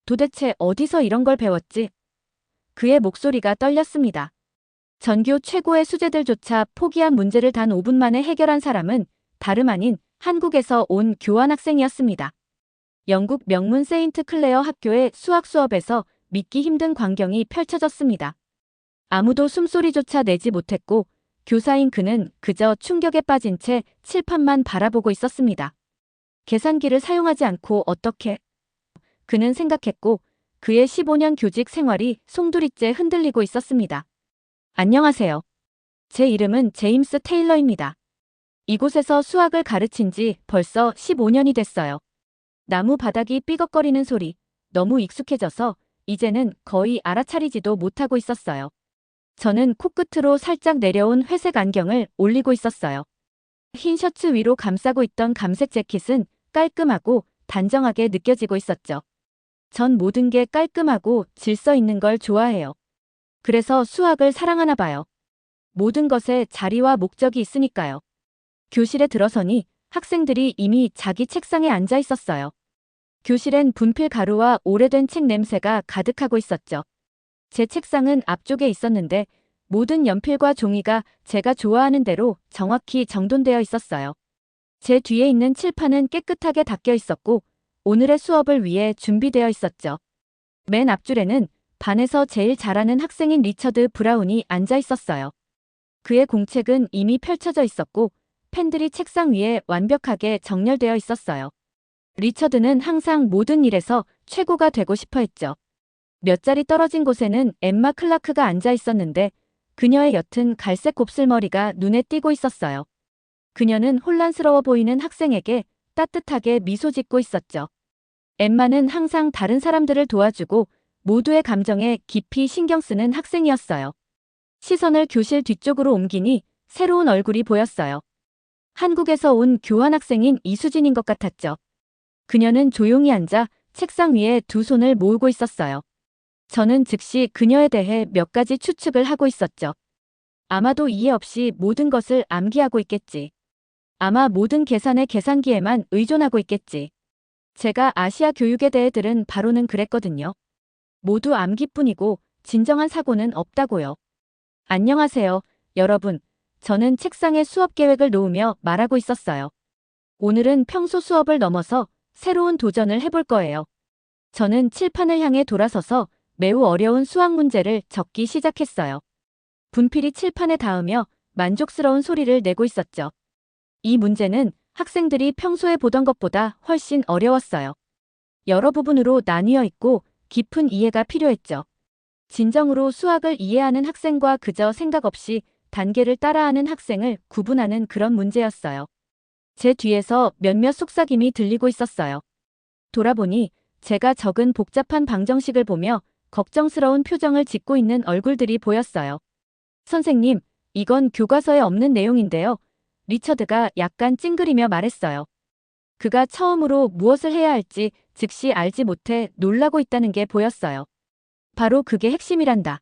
도대체 어디서 이런 걸 배웠지? 그의 목소리가 떨렸습니다. 전교 최고의 수재들조차 포기한 문제를 단 5분 만에 해결한 사람은 다름 아닌 한국에서 온 교환학생이었습니다. 영국 명문 세인트 클레어 학교의 수학 수업에서 믿기 힘든 광경이 펼쳐졌습니다. 아무도 숨소리조차 내지 못했고 교사인 그는 그저 충격에 빠진 채 칠판만 바라보고 있었습니다. 계산기를 사용하지 않고 어떻게? 그는 생각했고 그의 15년 교직 생활이 송두리째 흔들리고 있었습니다. 안녕하세요. 제 이름은 제임스 테일러입니다. 이곳에서 수학을 가르친 지 벌써 15년이 됐어요. 나무 바닥이 삐걱거리는 소리, 너무 익숙해져서 이제는 거의 알아차리지도 못하고 있었어요. 저는 코끝으로 살짝 내려온 회색 안경을 올리고 있었어요. 흰 셔츠 위로 감싸고 있던 감색 재킷은 깔끔하고 단정하게 느껴지고 있었죠. 전 모든 게 깔끔하고 질서 있는 걸 좋아해요. 그래서 수학을 사랑하나 봐요. 모든 것에 자리와 목적이 있으니까요. 교실에 들어서니 학생들이 이미 자기 책상에 앉아 있었어요. 교실엔 분필 가루와 오래된 책 냄새가 가득하고 있었죠. 제 책상은 앞쪽에 있었는데 모든 연필과 종이가 제가 좋아하는 대로 정확히 정돈되어 있었어요. 제 뒤에 있는 칠판은 깨끗하게 닦여 있었고 오늘의 수업을 위해 준비되어 있었죠. 맨 앞줄에는 반에서 제일 잘하는 학생인 리처드 브라운이 앉아 있었어요. 그의 공책은 이미 펼쳐져 있었고 펜들이 책상 위에 완벽하게 정렬되어 있었어요. 리처드는 항상 모든 일에서 최고가 되고 싶어 했죠. 몇 자리 떨어진 곳에는 엠마 클라크가 앉아 있었는데 그녀의 옅은 갈색 곱슬머리가 눈에 띄고 있었어요. 그녀는 혼란스러워 보이는 학생에게 따뜻하게 미소 짓고 있었죠. 엠마는 항상 다른 사람들을 도와주고 모두의 감정에 깊이 신경 쓰는 학생이었어요. 시선을 교실 뒤쪽으로 옮기니 새로운 얼굴이 보였어요. 한국에서 온 교환학생인 이수진인 것 같았죠. 그녀는 조용히 앉아 책상 위에 두 손을 모으고 있었어요. 저는 즉시 그녀에 대해 몇 가지 추측을 하고 있었죠. 아마도 이해 없이 모든 것을 암기하고 있겠지. 아마 모든 계산의 계산기에만 의존하고 있겠지. 제가 아시아 교육에 대해 들은 바로는 그랬거든요. 모두 암기뿐이고 진정한 사고는 없다고요. 안녕하세요, 여러분. 저는 책상에 수업 계획을 놓으며 말하고 있었어요. 오늘은 평소 수업을 넘어서 새로운 도전을 해볼 거예요. 저는 칠판을 향해 돌아서서 매우 어려운 수학 문제를 적기 시작했어요. 분필이 칠판에 닿으며 만족스러운 소리를 내고 있었죠. 이 문제는 학생들이 평소에 보던 것보다 훨씬 어려웠어요. 여러 부분으로 나뉘어 있고 깊은 이해가 필요했죠. 진정으로 수학을 이해하는 학생과 그저 생각 없이 단계를 따라하는 학생을 구분하는 그런 문제였어요. 제 뒤에서 몇몇 속삭임이 들리고 있었어요. 돌아보니 제가 적은 복잡한 방정식을 보며 걱정스러운 표정을 짓고 있는 얼굴들이 보였어요. 선생님, 이건 교과서에 없는 내용인데요. 리처드가 약간 찡그리며 말했어요. 그가 처음으로 무엇을 해야 할지 즉시 알지 못해 놀라고 있다는 게 보였어요. 바로 그게 핵심이란다.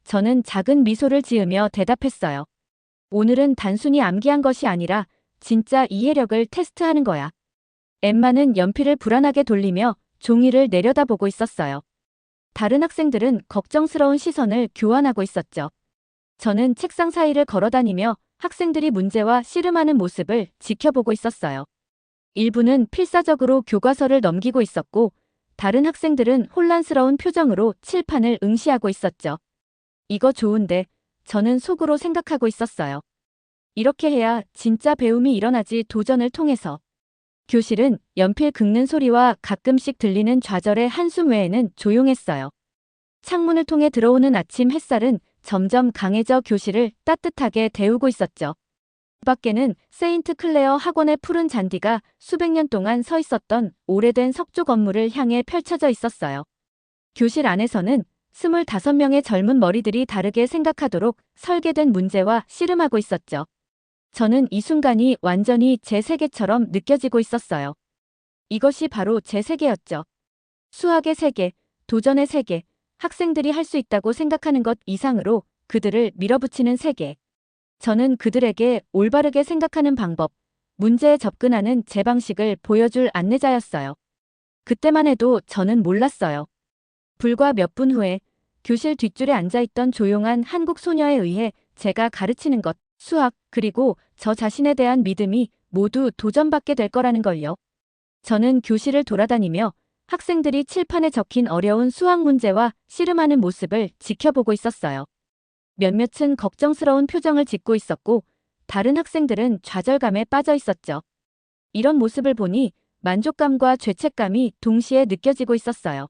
저는 작은 미소를 지으며 대답했어요. 오늘은 단순히 암기한 것이 아니라 진짜 이해력을 테스트하는 거야. 엠마는 연필을 불안하게 돌리며 종이를 내려다보고 있었어요. 다른 학생들은 걱정스러운 시선을 교환하고 있었죠. 저는 책상 사이를 걸어다니며 학생들이 문제와 씨름하는 모습을 지켜보고 있었어요. 일부는 필사적으로 교과서를 넘기고 있었고 다른 학생들은 혼란스러운 표정으로 칠판을 응시하고 있었죠. 이거 좋은데 저는 속으로 생각하고 있었어요. 이렇게 해야 진짜 배움이 일어나지 도전을 통해서. 교실은 연필 긁는 소리와 가끔씩 들리는 좌절의 한숨 외에는 조용했어요. 창문을 통해 들어오는 아침 햇살은 점점 강해져 교실을 따뜻하게 데우고 있었죠. 밖에는 세인트 클레어 학원의 푸른 잔디가 수백 년 동안 서 있었던 오래된 석조 건물을 향해 펼쳐져 있었어요. 교실 안에서는 25명의 젊은 머리들이 다르게 생각하도록 설계된 문제와 씨름하고 있었죠. 저는 이 순간이 완전히 제 세계처럼 느껴지고 있었어요. 이것이 바로 제 세계였죠. 수학의 세계, 도전의 세계, 학생들이 할 수 있다고 생각하는 것 이상으로 그들을 밀어붙이는 세계. 저는 그들에게 올바르게 생각하는 방법, 문제에 접근하는 제 방식을 보여줄 안내자였어요. 그때만 해도 저는 몰랐어요. 불과 몇 분 후에 교실 뒷줄에 앉아있던 조용한 한국 소녀에 의해 제가 가르치는 것, 수학, 그리고 저 자신에 대한 믿음이 모두 도전받게 될 거라는 걸요. 저는 교실을 돌아다니며 학생들이 칠판에 적힌 어려운 수학 문제와 씨름하는 모습을 지켜보고 있었어요. 몇몇은 걱정스러운 표정을 짓고 있었고, 다른 학생들은 좌절감에 빠져 있었죠. 이런 모습을 보니 만족감과 죄책감이 동시에 느껴지고 있었어요.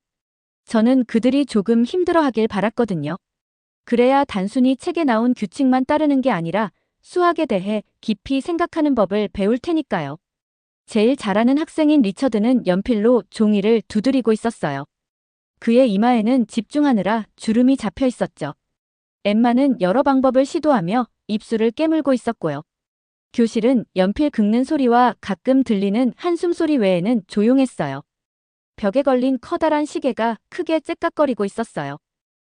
저는 그들이 조금 힘들어하길 바랐거든요. 그래야 단순히 책에 나온 규칙만 따르는 게 아니라 수학에 대해 깊이 생각하는 법을 배울 테니까요. 제일 잘하는 학생인 리처드는 연필로 종이를 두드리고 있었어요. 그의 이마에는 집중하느라 주름이 잡혀 있었죠. 엠마는 여러 방법을 시도하며 입술을 깨물고 있었고요. 교실은 연필 긁는 소리와 가끔 들리는 한숨 소리 외에는 조용했어요. 벽에 걸린 커다란 시계가 크게 째깍거리고 있었어요.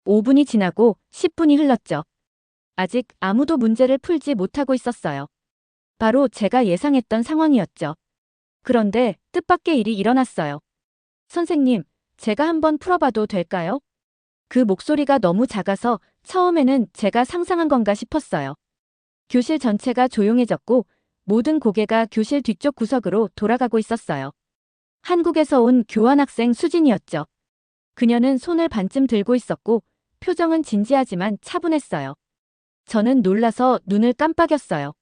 5분이 지나고 10분이 흘렀죠. 아직 아무도 문제를 풀지 못하고 있었어요. 바로 제가 예상했던 상황이었죠. 그런데 뜻밖의 일이 일어났어요. 선생님, 제가 한번 풀어봐도 될까요? 그 목소리가 너무 작아서 처음에는 제가 상상한 건가 싶었어요. 교실 전체가 조용해졌고 모든 고개가 교실 뒤쪽 구석으로 돌아가고 있었어요. 한국에서 온 교환학생 수진이었죠. 그녀는 손을 반쯤 들고 있었고 표정은 진지하지만 차분했어요. 저는 놀라서 눈을 깜빡였어요.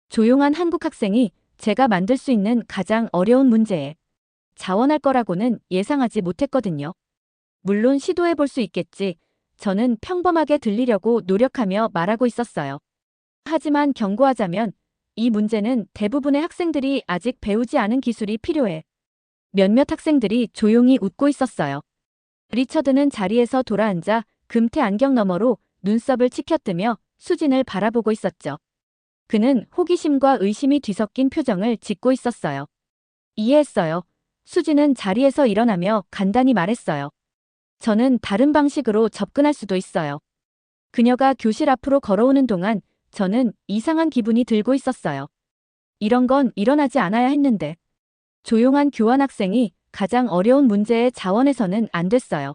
조용한 한국 학생이 제가 만들 수 있는 가장 어려운 문제에 자원할 거라고는 예상하지 못했거든요. 물론 시도해 볼 수 있겠지. 저는 평범하게 들리려고 노력하며 말하고 있었어요. 하지만 경고하자면 이 문제는 대부분의 학생들이 아직 배우지 않은 기술이 필요해. 몇몇 학생들이 조용히 웃고 있었어요. 리처드는 자리에서 돌아앉아 금태 안경 너머로 눈썹을 치켜뜨며 수진을 바라보고 있었죠. 그는 호기심과 의심이 뒤섞인 표정을 짓고 있었어요. 이해했어요. 수진은 자리에서 일어나며 간단히 말했어요. 저는 다른 방식으로 접근할 수도 있어요. 그녀가 교실 앞으로 걸어오는 동안 저는 이상한 기분이 들고 있었어요. 이런 건 일어나지 않아야 했는데. 조용한 교환학생이 가장 어려운 문제의 자원해서는 안 됐어요.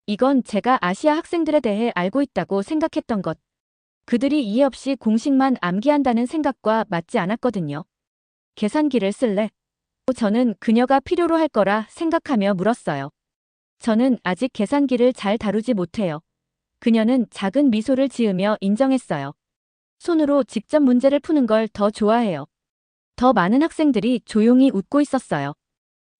이건 제가 아시아 학생들에 대해 알고 있다고 생각했던 것. 그들이 이해 없이 공식만 암기한다는 생각과 맞지 않았거든요. 계산기를 쓸래? 저는 그녀가 필요로 할 거라 생각하며 물었어요. 저는 아직 계산기를 잘 다루지 못해요. 그녀는 작은 미소를 지으며 인정했어요. 손으로 직접 문제를 푸는 걸 더 좋아해요. 더 많은 학생들이 조용히 웃고 있었어요.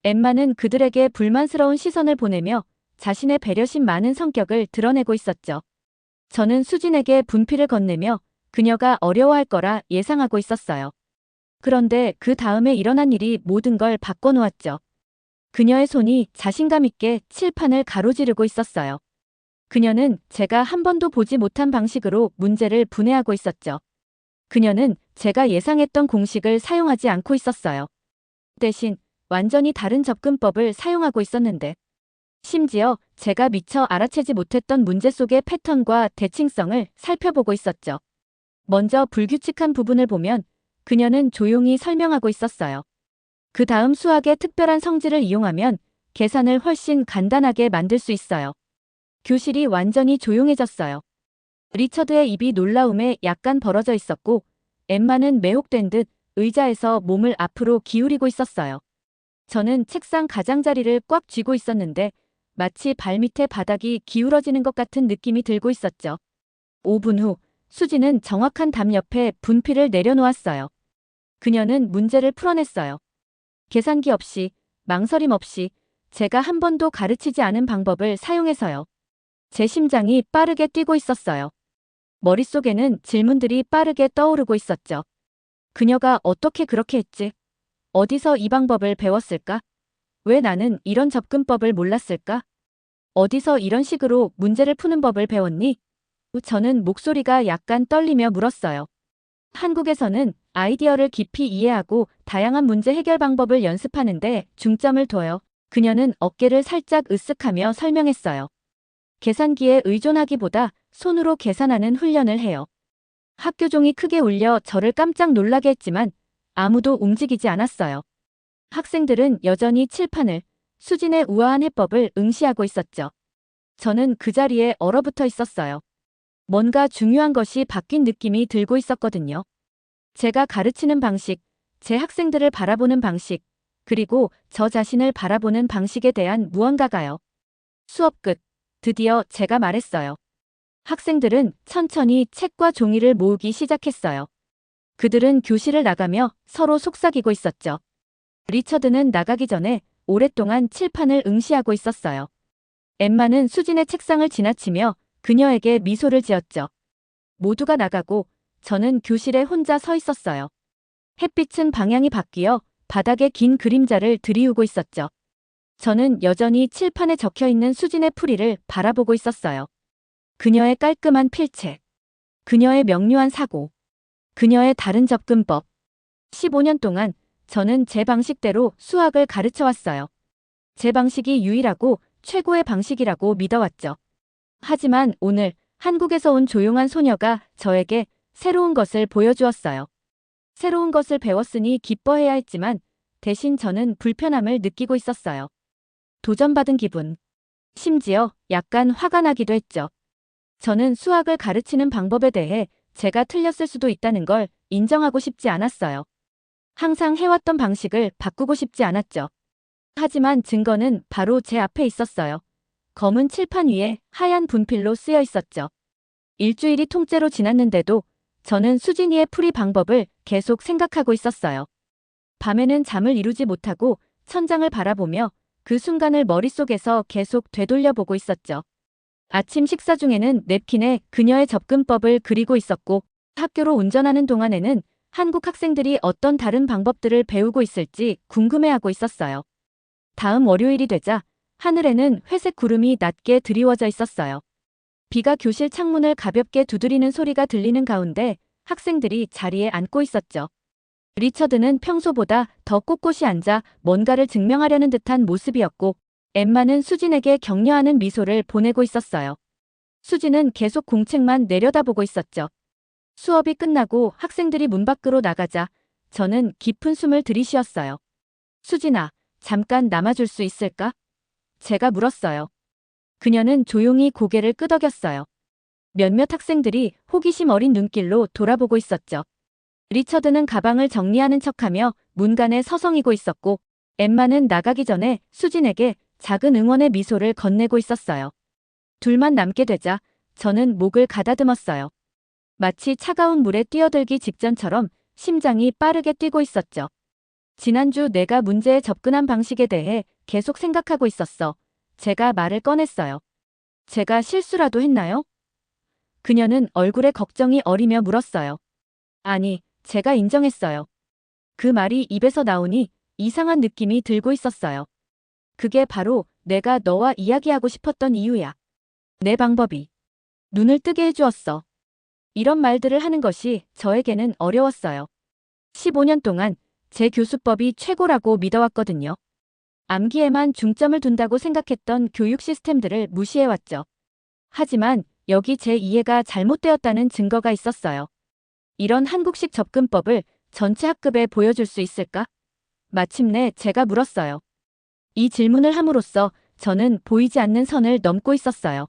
엠마는 그들에게 불만스러운 시선을 보내며 자신의 배려심 많은 성격을 드러내고 있었죠. 저는 수진에게 분필을 건네며 그녀가 어려워할 거라 예상하고 있었어요. 그런데 그 다음에 일어난 일이 모든 걸 바꿔놓았죠. 그녀의 손이 자신감 있게 칠판을 가로지르고 있었어요. 그녀는 제가 한 번도 보지 못한 방식으로 문제를 분해하고 있었죠. 그녀는 제가 예상했던 공식을 사용하지 않고 있었어요. 대신 완전히 다른 접근법을 사용하고 있었는데, 심지어 제가 미처 알아채지 못했던 문제 속의 패턴과 대칭성을 살펴보고 있었죠. 먼저 불규칙한 부분을 보면 그녀는 조용히 설명하고 있었어요. 그 다음 수학의 특별한 성질을 이용하면 계산을 훨씬 간단하게 만들 수 있어요. 교실이 완전히 조용해졌어요. 리처드의 입이 놀라움에 약간 벌어져 있었고 엠마는 매혹된 듯 의자에서 몸을 앞으로 기울이고 있었어요. 저는 책상 가장자리를 꽉 쥐고 있었는데 마치 발밑에 바닥이 기울어지는 것 같은 느낌이 들고 있었죠. 5분 후 수지는 정확한 답 옆에 분필을 내려놓았어요. 그녀는 문제를 풀어냈어요. 계산기 없이, 망설임 없이 제가 한 번도 가르치지 않은 방법을 사용해서요. 제 심장이 빠르게 뛰고 있었어요. 머릿속에는 질문들이 빠르게 떠오르고 있었죠. 그녀가 어떻게 그렇게 했지? 어디서 이 방법을 배웠을까? 왜 나는 이런 접근법을 몰랐을까? 어디서 이런 식으로 문제를 푸는 법을 배웠니? 저는 목소리가 약간 떨리며 물었어요. 한국에서는 아이디어를 깊이 이해하고 다양한 문제 해결 방법을 연습하는데 중점을 둬요. 그녀는 어깨를 살짝 으쓱하며 설명했어요. 계산기에 의존하기보다 손으로 계산하는 훈련을 해요. 학교 종이 크게 울려 저를 깜짝 놀라게 했지만 아무도 움직이지 않았어요. 학생들은 여전히 칠판을, 수진의 우아한 해법을 응시하고 있었죠. 저는 그 자리에 얼어붙어 있었어요. 뭔가 중요한 것이 바뀐 느낌이 들고 있었거든요. 제가 가르치는 방식, 제 학생들을 바라보는 방식, 그리고 저 자신을 바라보는 방식에 대한 무언가가요. 수업 끝. 드디어 제가 말했어요. 학생들은 천천히 책과 종이를 모으기 시작했어요. 그들은 교실을 나가며 서로 속삭이고 있었죠. 리처드는 나가기 전에 오랫동안 칠판을 응시하고 있었어요. 엠마는 수진의 책상을 지나치며 그녀에게 미소를 지었죠. 모두가 나가고 저는 교실에 혼자 서 있었어요. 햇빛은 방향이 바뀌어 바닥에 긴 그림자를 들이우고 있었죠. 저는 여전히 칠판에 적혀있는 수진의 풀이를 바라보고 있었어요. 그녀의 깔끔한 필체, 그녀의 명료한 사고, 그녀의 다른 접근법. 15년 동안 저는 제 방식대로 수학을 가르쳐왔어요. 제 방식이 유일하고 최고의 방식이라고 믿어왔죠. 하지만 오늘 한국에서 온 조용한 소녀가 저에게 새로운 것을 보여주었어요. 새로운 것을 배웠으니 기뻐해야 했지만 대신 저는 불편함을 느끼고 있었어요. 도전받은 기분. 심지어 약간 화가 나기도 했죠. 저는 수학을 가르치는 방법에 대해 제가 틀렸을 수도 있다는 걸 인정하고 싶지 않았어요. 항상 해왔던 방식을 바꾸고 싶지 않았죠. 하지만 증거는 바로 제 앞에 있었어요. 검은 칠판 위에 하얀 분필로 쓰여 있었죠. 일주일이 통째로 지났는데도 저는 수진이의 풀이 방법을 계속 생각하고 있었어요. 밤에는 잠을 이루지 못하고 천장을 바라보며 그 순간을 머릿속에서 계속 되돌려보고 있었죠. 아침 식사 중에는 냅킨에 그녀의 접근법을 그리고 있었고 학교로 운전하는 동안에는 한국 학생들이 어떤 다른 방법들을 배우고 있을지 궁금해하고 있었어요. 다음 월요일이 되자 하늘에는 회색 구름이 낮게 드리워져 있었어요. 비가 교실 창문을 가볍게 두드리는 소리가 들리는 가운데 학생들이 자리에 앉고 있었죠. 리처드는 평소보다 더 꼿꼿이 앉아 뭔가를 증명하려는 듯한 모습이었고 엠마는 수진에게 격려하는 미소를 보내고 있었어요. 수진은 계속 공책만 내려다보고 있었죠. 수업이 끝나고 학생들이 문 밖으로 나가자 저는 깊은 숨을 들이쉬었어요. 수진아, 잠깐 남아줄 수 있을까? 제가 물었어요. 그녀는 조용히 고개를 끄덕였어요. 몇몇 학생들이 호기심 어린 눈길로 돌아보고 있었죠. 리처드는 가방을 정리하는 척하며 문간에 서성이고 있었고 엠마는 나가기 전에 수진에게 작은 응원의 미소를 건네고 있었어요. 둘만 남게 되자 저는 목을 가다듬었어요. 마치 차가운 물에 뛰어들기 직전처럼 심장이 빠르게 뛰고 있었죠. 지난주 내가 문제에 접근한 방식에 대해 계속 생각하고 있었어. 제가 말을 꺼냈어요. 제가 실수라도 했나요? 그녀는 얼굴에 걱정이 어리며 물었어요. 아니, 제가 인정했어요. 그 말이 입에서 나오니 이상한 느낌이 들고 있었어요. 그게 바로 내가 너와 이야기하고 싶었던 이유야. 내 방법이 눈을 뜨게 해주었어. 이런 말들을 하는 것이 저에게는 어려웠어요. 15년 동안 제 교수법이 최고라고 믿어왔거든요. 암기에만 중점을 둔다고 생각했던 교육 시스템들을 무시해왔죠. 하지만 여기 제 이해가 잘못되었다는 증거가 있었어요. 이런 한국식 접근법을 전체 학급에 보여줄 수 있을까? 마침내 제가 물었어요. 이 질문을 함으로써 저는 보이지 않는 선을 넘고 있었어요.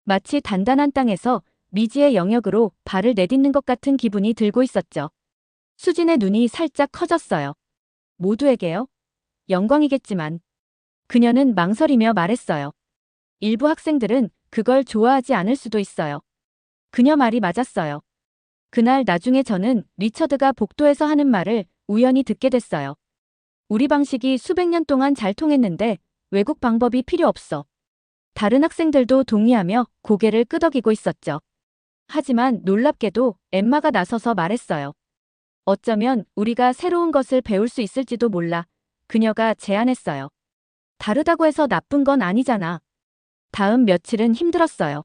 마치 단단한 땅에서 미지의 영역으로 발을 내딛는 것 같은 기분이 들고 있었죠. 수진의 눈이 살짝 커졌어요. 모두에게요? 영광이겠지만. 그녀는 망설이며 말했어요. 일부 학생들은 그걸 좋아하지 않을 수도 있어요. 그녀 말이 맞았어요. 그날 나중에 저는 리처드가 복도에서 하는 말을 우연히 듣게 됐어요. 우리 방식이 수백 년 동안 잘 통했는데 외국 방법이 필요 없어. 다른 학생들도 동의하며 고개를 끄덕이고 있었죠. 하지만 놀랍게도 엠마가 나서서 말했어요. 어쩌면 우리가 새로운 것을 배울 수 있을지도 몰라. 그녀가 제안했어요. 다르다고 해서 나쁜 건 아니잖아. 다음 며칠은 힘들었어요.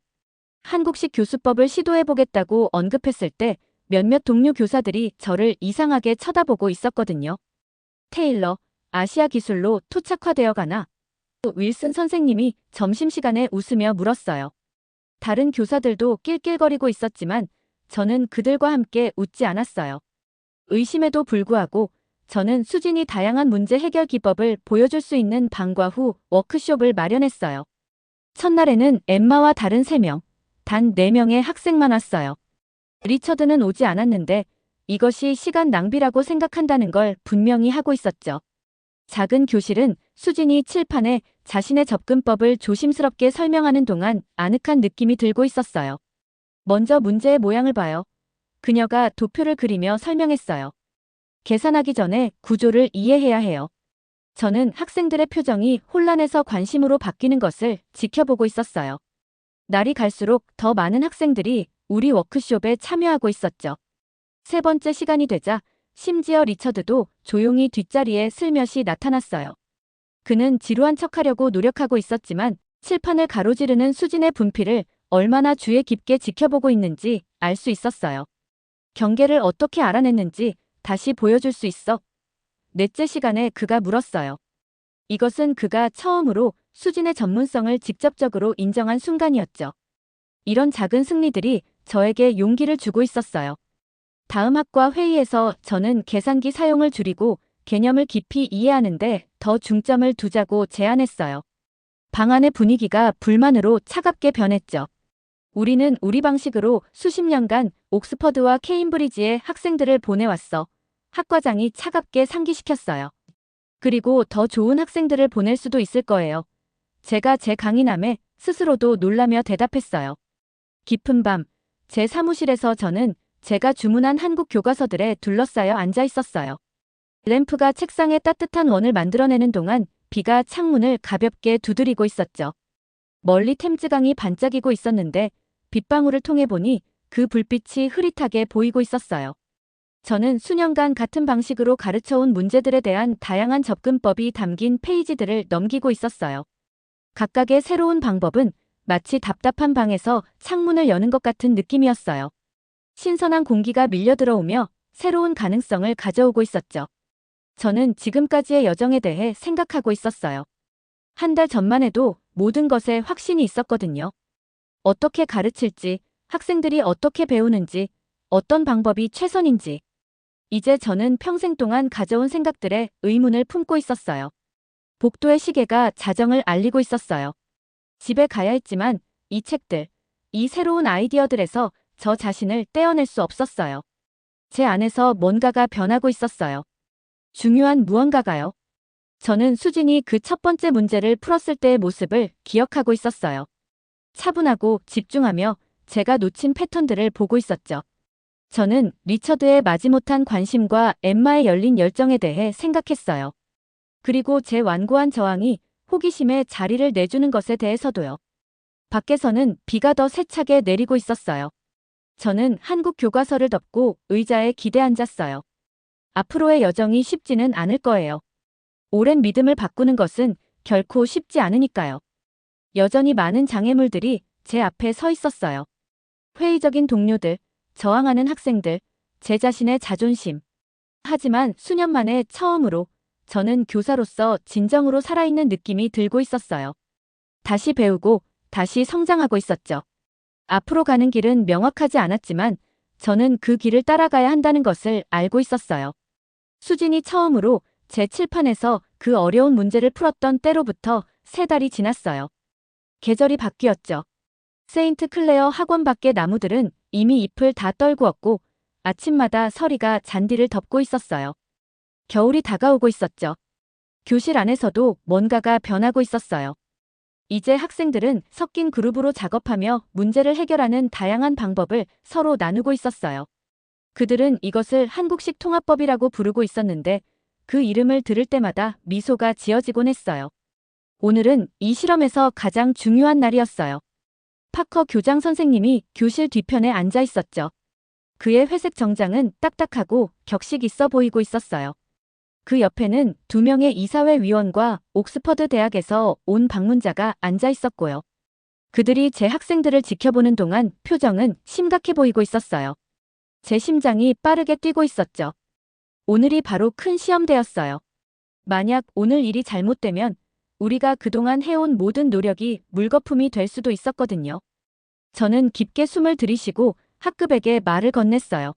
한국식 교수법을 시도해보겠다고 언급했을 때 몇몇 동료 교사들이 저를 이상하게 쳐다보고 있었거든요. 테일러, 아시아 기술로 토착화되어 가나? 윌슨 선생님이 점심시간에 웃으며 물었어요. 다른 교사들도 낄낄거리고 있었지만 저는 그들과 함께 웃지 않았어요. 의심에도 불구하고 저는 수진이 다양한 문제 해결 기법을 보여줄 수 있는 방과 후 워크숍을 마련했어요. 첫날에는 엠마와 다른 3명, 단 4명의 학생만 왔어요. 리처드는 오지 않았는데 이것이 시간 낭비라고 생각한다는 걸 분명히 하고 있었죠. 작은 교실은 수진이 칠판에 자신의 접근법을 조심스럽게 설명하는 동안 아늑한 느낌이 들고 있었어요. 먼저 문제의 모양을 봐요. 그녀가 도표를 그리며 설명했어요. 계산하기 전에 구조를 이해해야 해요. 저는 학생들의 표정이 혼란에서 관심으로 바뀌는 것을 지켜보고 있었어요. 날이 갈수록 더 많은 학생들이 우리 워크숍에 참여하고 있었죠. 3번째 시간이 되자 심지어 리처드도 조용히 뒷자리에 슬며시 나타났어요. 그는 지루한 척하려고 노력하고 있었지만 칠판을 가로지르는 수진의 분필을 얼마나 주의 깊게 지켜보고 있는지 알 수 있었어요. 경계를 어떻게 알아냈는지 다시 보여줄 수 있어? 넷째 시간에 그가 물었어요. 이것은 그가 처음으로 수진의 전문성을 직접적으로 인정한 순간이었죠. 이런 작은 승리들이 저에게 용기를 주고 있었어요. 다음 학과 회의에서 저는 계산기 사용을 줄이고 개념을 깊이 이해하는데 더 중점을 두자고 제안했어요. 방안의 분위기가 불만으로 차갑게 변했죠. 우리는 우리 방식으로 수십 년간 옥스퍼드와 케임브리지의 학생들을 보내왔어. 학과장이 차갑게 상기시켰어요. 그리고 더 좋은 학생들을 보낼 수도 있을 거예요. 제가 제 강인함에 스스로도 놀라며 대답했어요. 깊은 밤, 제 사무실에서 저는 제가 주문한 한국 교과서들에 둘러싸여 앉아 있었어요. 램프가 책상에 따뜻한 원을 만들어내는 동안 비가 창문을 가볍게 두드리고 있었죠. 멀리 템즈강이 반짝이고 있었는데 빗방울을 통해 보니 그 불빛이 흐릿하게 보이고 있었어요. 저는 수년간 같은 방식으로 가르쳐온 문제들에 대한 다양한 접근법이 담긴 페이지들을 넘기고 있었어요. 각각의 새로운 방법은 마치 답답한 방에서 창문을 여는 것 같은 느낌이었어요. 신선한 공기가 밀려 들어오며 새로운 가능성을 가져오고 있었죠. 저는 지금까지의 여정에 대해 생각하고 있었어요. 1달 전만 해도 모든 것에 확신이 있었거든요. 어떻게 가르칠지, 학생들이 어떻게 배우는지, 어떤 방법이 최선인지. 이제 저는 평생 동안 가져온 생각들에 의문을 품고 있었어요. 복도의 시계가 자정을 알리고 있었어요. 집에 가야 했지만 이 책들, 이 새로운 아이디어들에서 저 자신을 떼어낼 수 없었어요. 제 안에서 뭔가가 변하고 있었어요. 중요한 무언가가요. 저는 수진이 그 첫 번째 문제를 풀었을 때의 모습을 기억하고 있었어요. 차분하고 집중하며 제가 놓친 패턴들을 보고 있었죠. 저는 리처드의 마지못한 관심과 엠마의 열린 열정에 대해 생각했어요. 그리고 제 완고한 저항이 호기심에 자리를 내주는 것에 대해서도요. 밖에서는 비가 더 세차게 내리고 있었어요. 저는 한국 교과서를 덮고 의자에 기대 앉았어요. 앞으로의 여정이 쉽지는 않을 거예요. 오랜 믿음을 바꾸는 것은 결코 쉽지 않으니까요. 여전히 많은 장애물들이 제 앞에 서 있었어요. 회의적인 동료들, 저항하는 학생들, 제 자신의 자존심. 하지만 수년 만에 처음으로 저는 교사로서 진정으로 살아있는 느낌이 들고 있었어요. 다시 배우고 다시 성장하고 있었죠. 앞으로 가는 길은 명확하지 않았지만 저는 그 길을 따라가야 한다는 것을 알고 있었어요. 수진이 처음으로 제 칠판에서 그 어려운 문제를 풀었던 때로부터 3달이 지났어요. 계절이 바뀌었죠. 세인트 클레어 학원 밖의 나무들은 이미 잎을 다 떨구었고 아침마다 서리가 잔디를 덮고 있었어요. 겨울이 다가오고 있었죠. 교실 안에서도 뭔가가 변하고 있었어요. 이제 학생들은 섞인 그룹으로 작업하며 문제를 해결하는 다양한 방법을 서로 나누고 있었어요. 그들은 이것을 한국식 통합법이라고 부르고 있었는데 그 이름을 들을 때마다 미소가 지어지곤 했어요. 오늘은 이 실험에서 가장 중요한 날이었어요. 파커 교장 선생님이 교실 뒤편에 앉아 있었죠. 그의 회색 정장은 딱딱하고 격식 있어 보이고 있었어요. 그 옆에는 2명의 이사회 위원과 옥스퍼드 대학에서 온 방문자가 앉아 있었고요. 그들이 제 학생들을 지켜보는 동안 표정은 심각해 보이고 있었어요. 제 심장이 빠르게 뛰고 있었죠. 오늘이 바로 큰 시험대였어요. 만약 오늘 일이 잘못되면 우리가 그동안 해온 모든 노력이 물거품이 될 수도 있었거든요. 저는 깊게 숨을 들이쉬고 학급에게 말을 건넸어요.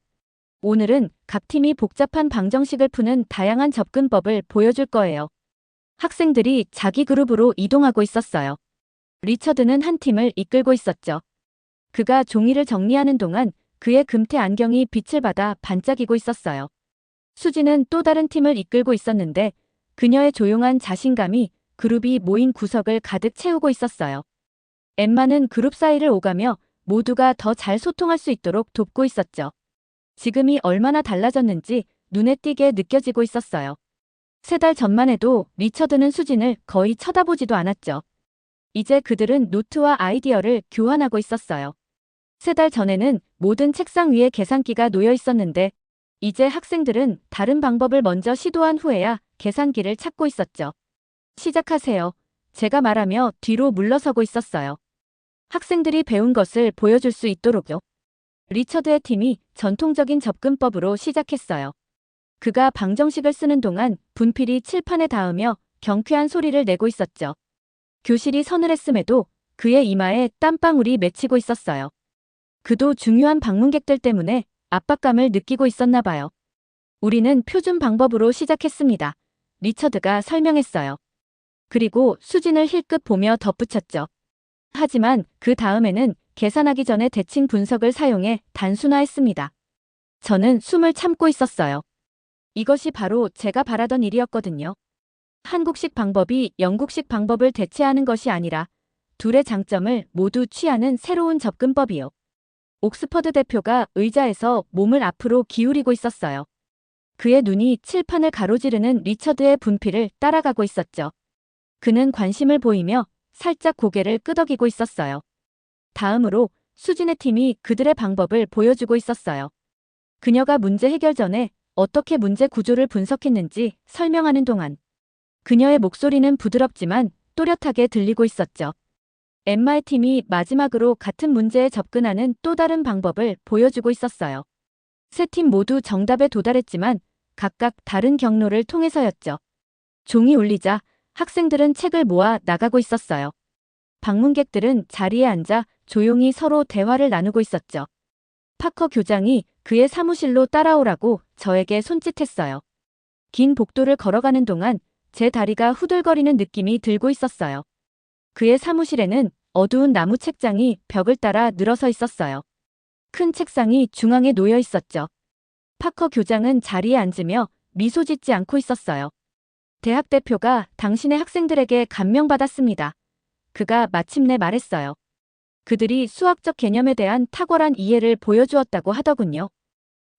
오늘은 각 팀이 복잡한 방정식을 푸는 다양한 접근법을 보여줄 거예요. 학생들이 자기 그룹으로 이동하고 있었어요. 리처드는 한 팀을 이끌고 있었죠. 그가 종이를 정리하는 동안 그의 금태 안경이 빛을 받아 반짝이고 있었어요. 수지는 또 다른 팀을 이끌고 있었는데 그녀의 조용한 자신감이 그룹이 모인 구석을 가득 채우고 있었어요. 엠마는 그룹 사이를 오가며 모두가 더 잘 소통할 수 있도록 돕고 있었죠. 지금이 얼마나 달라졌는지 눈에 띄게 느껴지고 있었어요. 3달 전만 해도 리처드는 수진을 거의 쳐다보지도 않았죠. 이제 그들은 노트와 아이디어를 교환하고 있었어요. 3달 전에는 모든 책상 위에 계산기가 놓여 있었는데 이제 학생들은 다른 방법을 먼저 시도한 후에야 계산기를 찾고 있었죠. 시작하세요. 제가 말하며 뒤로 물러서고 있었어요. 학생들이 배운 것을 보여줄 수 있도록요. 리처드의 팀이 전통적인 접근법으로 시작했어요. 그가 방정식을 쓰는 동안 분필이 칠판에 닿으며 경쾌한 소리를 내고 있었죠. 교실이 서늘했음에도 그의 이마에 땀방울이 맺히고 있었어요. 그도 중요한 방문객들 때문에 압박감을 느끼고 있었나 봐요. 우리는 표준 방법으로 시작했습니다. 리처드가 설명했어요. 그리고 수진을 힐끗 보며 덧붙였죠. 하지만 그 다음에는 계산하기 전에 대칭 분석을 사용해 단순화했습니다. 저는 숨을 참고 있었어요. 이것이 바로 제가 바라던 일이었거든요. 한국식 방법이 영국식 방법을 대체하는 것이 아니라 둘의 장점을 모두 취하는 새로운 접근법이요. 옥스퍼드 대표가 의자에서 몸을 앞으로 기울이고 있었어요. 그의 눈이 칠판을 가로지르는 리처드의 분필을 따라가고 있었죠. 그는 관심을 보이며 살짝 고개를 끄덕이고 있었어요. 다음으로 수진의 팀이 그들의 방법을 보여주고 있었어요. 그녀가 문제 해결 전에 어떻게 문제 구조를 분석했는지 설명하는 동안 그녀의 목소리는 부드럽지만 또렷하게 들리고 있었죠. 엠마의 팀이 마지막으로 같은 문제에 접근하는 또 다른 방법을 보여주고 있었어요. 3팀 모두 정답에 도달했지만 각각 다른 경로를 통해서였죠. 종이 울리자 학생들은 책을 모아 나가고 있었어요. 방문객들은 자리에 앉아 조용히 서로 대화를 나누고 있었죠. 파커 교장이 그의 사무실로 따라오라고 저에게 손짓했어요. 긴 복도를 걸어가는 동안 제 다리가 후들거리는 느낌이 들고 있었어요. 그의 사무실에는 어두운 나무 책장이 벽을 따라 늘어서 있었어요. 큰 책상이 중앙에 놓여 있었죠. 파커 교장은 자리에 앉으며 미소 짓지 않고 있었어요. 대학 대표가 당신의 학생들에게 감명받았습니다. 그가 마침내 말했어요. 그들이 수학적 개념에 대한 탁월한 이해를 보여주었다고 하더군요.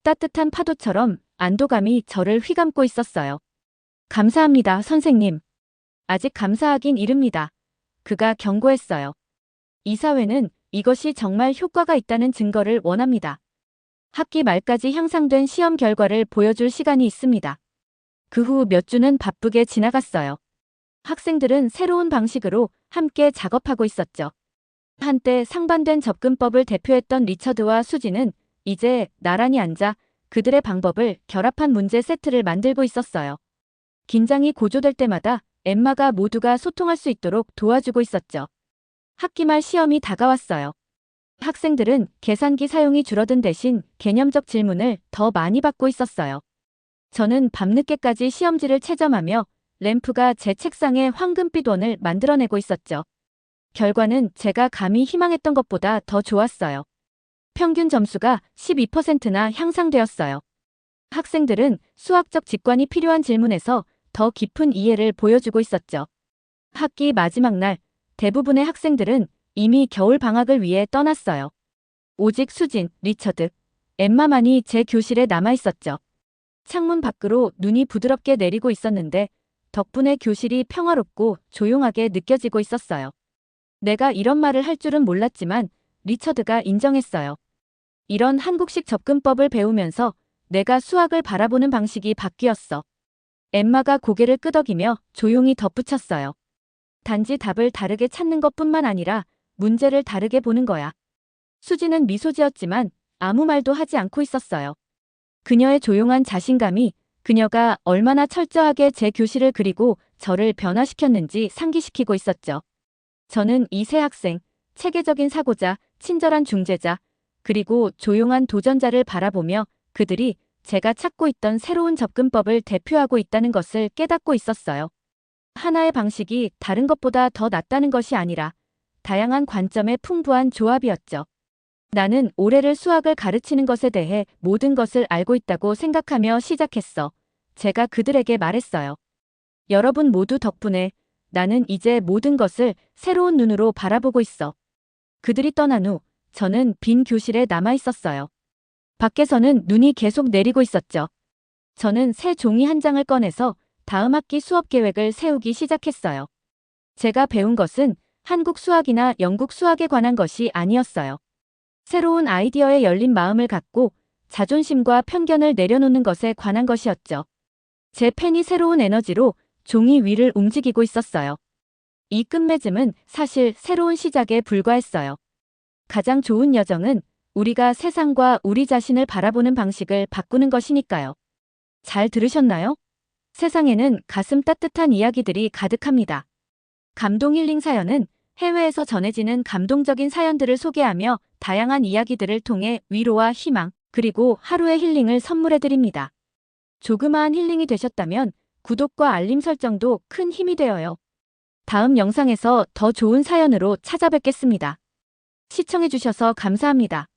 따뜻한 파도처럼 안도감이 저를 휘감고 있었어요. 감사합니다, 선생님. 아직 감사하긴 이릅니다. 그가 경고했어요. 이 사회는 이것이 정말 효과가 있다는 증거를 원합니다. 학기 말까지 향상된 시험 결과를 보여줄 시간이 있습니다. 그 후 몇 주는 바쁘게 지나갔어요. 학생들은 새로운 방식으로 함께 작업하고 있었죠. 한때 상반된 접근법을 대표했던 리처드와 수지는 이제 나란히 앉아 그들의 방법을 결합한 문제 세트를 만들고 있었어요. 긴장이 고조될 때마다 엠마가 모두가 소통할 수 있도록 도와주고 있었죠. 학기 말 시험이 다가왔어요. 학생들은 계산기 사용이 줄어든 대신 개념적 질문을 더 많이 받고 있었어요. 저는 밤늦게까지 시험지를 채점하며 램프가 제 책상에 황금빛 원을 만들어내고 있었죠. 결과는 제가 감히 희망했던 것보다 더 좋았어요. 평균 점수가 12%나 향상되었어요. 학생들은 수학적 직관이 필요한 질문에서 더 깊은 이해를 보여주고 있었죠. 학기 마지막 날 대부분의 학생들은 이미 겨울 방학을 위해 떠났어요. 오직 수진, 리처드, 엠마만이 제 교실에 남아 있었죠. 창문 밖으로 눈이 부드럽게 내리고 있었는데 덕분에 교실이 평화롭고 조용하게 느껴지고 있었어요. 내가 이런 말을 할 줄은 몰랐지만 리처드가 인정했어요. 이런 한국식 접근법을 배우면서 내가 수학을 바라보는 방식이 바뀌었어. 엠마가 고개를 끄덕이며 조용히 덧붙였어요. 단지 답을 다르게 찾는 것뿐만 아니라 문제를 다르게 보는 거야. 수지는 미소 지었지만 아무 말도 하지 않고 있었어요. 그녀의 조용한 자신감이 그녀가 얼마나 철저하게 제 교실을 그리고 저를 변화시켰는지 상기시키고 있었죠. 저는 이 세 학생, 체계적인 사고자, 친절한 중재자, 그리고 조용한 도전자를 바라보며 그들이 제가 찾고 있던 새로운 접근법을 대표하고 있다는 것을 깨닫고 있었어요. 하나의 방식이 다른 것보다 더 낫다는 것이 아니라 다양한 관점의 풍부한 조합이었죠. 나는 올해를 수학을 가르치는 것에 대해 모든 것을 알고 있다고 생각하며 시작했어. 제가 그들에게 말했어요. 여러분 모두 덕분에 나는 이제 모든 것을 새로운 눈으로 바라보고 있어. 그들이 떠난 후 저는 빈 교실에 남아 있었어요. 밖에서는 눈이 계속 내리고 있었죠. 저는 새 종이 한 장을 꺼내서 다음 학기 수업 계획을 세우기 시작했어요. 제가 배운 것은 한국 수학이나 영국 수학에 관한 것이 아니었어요. 새로운 아이디어에 열린 마음을 갖고 자존심과 편견을 내려놓는 것에 관한 것이었죠. 제 펜이 새로운 에너지로 종이 위를 움직이고 있었어요. 이 끝맺음은 사실 새로운 시작에 불과했어요. 가장 좋은 여정은 우리가 세상과 우리 자신을 바라보는 방식을 바꾸는 것이니까요. 잘 들으셨나요? 세상에는 가슴 따뜻한 이야기들이 가득합니다. 감동 힐링 사연은 해외에서 전해지는 감동적인 사연들을 소개하며 다양한 이야기들을 통해 위로와 희망, 그리고 하루의 힐링을 선물해드립니다. 조그마한 힐링이 되셨다면 구독과 알림 설정도 큰 힘이 되어요. 다음 영상에서 더 좋은 사연으로 찾아뵙겠습니다. 시청해주셔서 감사합니다.